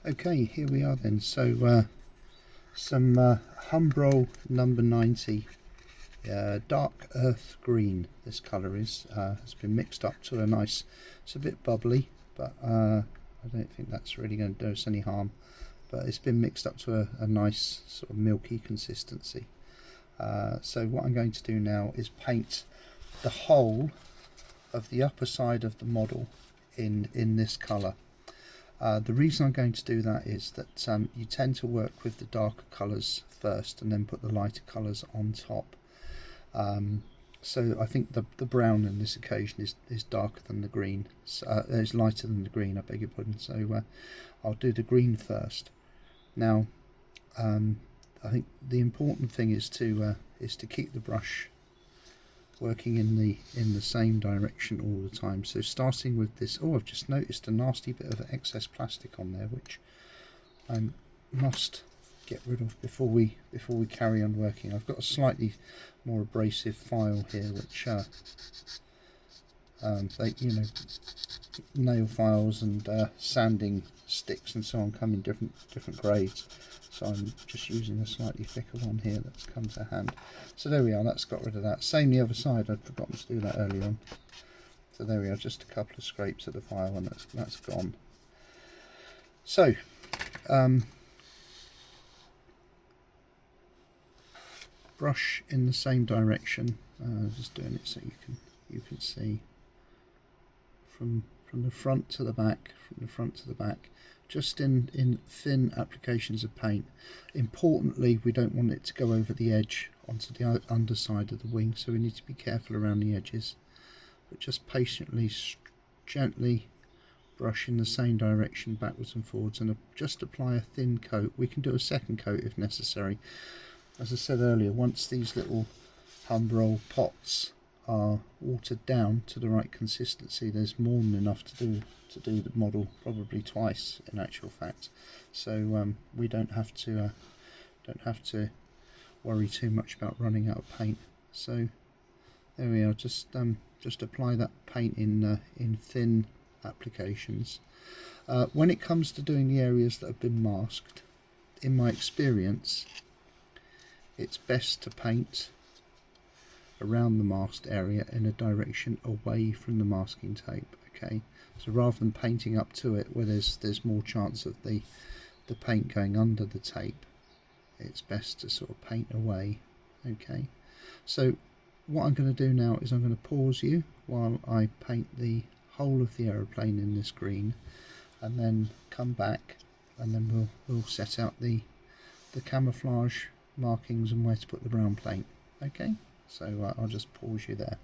Okay, here we are then. So some Humbrol number 90 dark earth green. This colour is has been mixed up to a nice, it's a bit bubbly, but I don't think that's really going to do us any harm, but it's been mixed up to a nice sort of milky consistency. So what I'm going to do now is paint the whole of the upper side of the model in this colour. The reason I'm going to do that is that you tend to work with the darker colours first and then put the lighter colours on top. So I think the brown in this occasion is darker than the green, is lighter than the green, I beg your pardon. So I'll do the green first. Now I think the important thing is to keep the brush working in the same direction all the time. So starting with this, oh, I've just noticed a nasty bit of excess plastic on there, which I must get rid of before we carry on working. I've got a slightly more abrasive file here, which they, you know, nail files and sanding sticks and so on come in different grades. So I'm just using a slightly thicker one here that's come to hand. So there we are, that's got rid of that. Same the other side, I'd forgotten to do that earlier on. So there we are, just a couple of scrapes of the file and that's gone. So brush in the same direction, just doing it so you can see from the front to the back, just in thin applications of paint. Importantly, we don't want it to go over the edge onto the underside of the wing, so we need to be careful around the edges, but just patiently, gently brush in the same direction backwards and forwards, and just apply a thin coat. We can do a second coat if necessary. As I said earlier, once these little Humbrol pots are watered down to the right consistency, there's more than enough to do the model, probably twice in actual fact. So we don't have to worry too much about running out of paint. So there we are. Just apply that paint in thin applications. When it comes to doing the areas that have been masked, in my experience, it's best to paint around the masked area in a direction away from the masking tape. Okay, so rather than painting up to it where there's more chance of the paint going under the tape, it's best to sort of paint away. Okay, so what I'm going to do now is I'm going to pause you while I paint the whole of the aeroplane in this green, and then come back, and then we'll set out the camouflage markings and where to put the brown paint. Okay, so I'll just pause you there.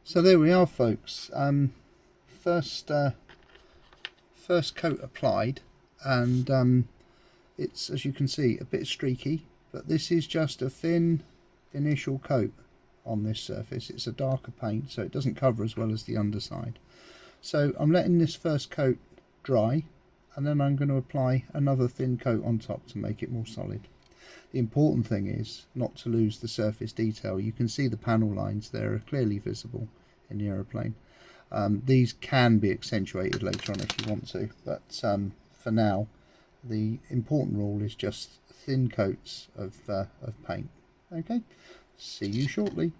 So there we are, folks. First coat applied, and it's, as you can see, a bit streaky, but this is just a thin initial coat on this surface. It's a darker paint, so it doesn't cover as well as the underside. So I'm letting this first coat dry, and then I'm going to apply another thin coat on top to make it more solid. The important thing is not to lose the surface detail. You can see the panel lines there are clearly visible in the aeroplane. These can be accentuated later on if you want to, but for now the important rule is just thin coats of paint. Okay, see you shortly.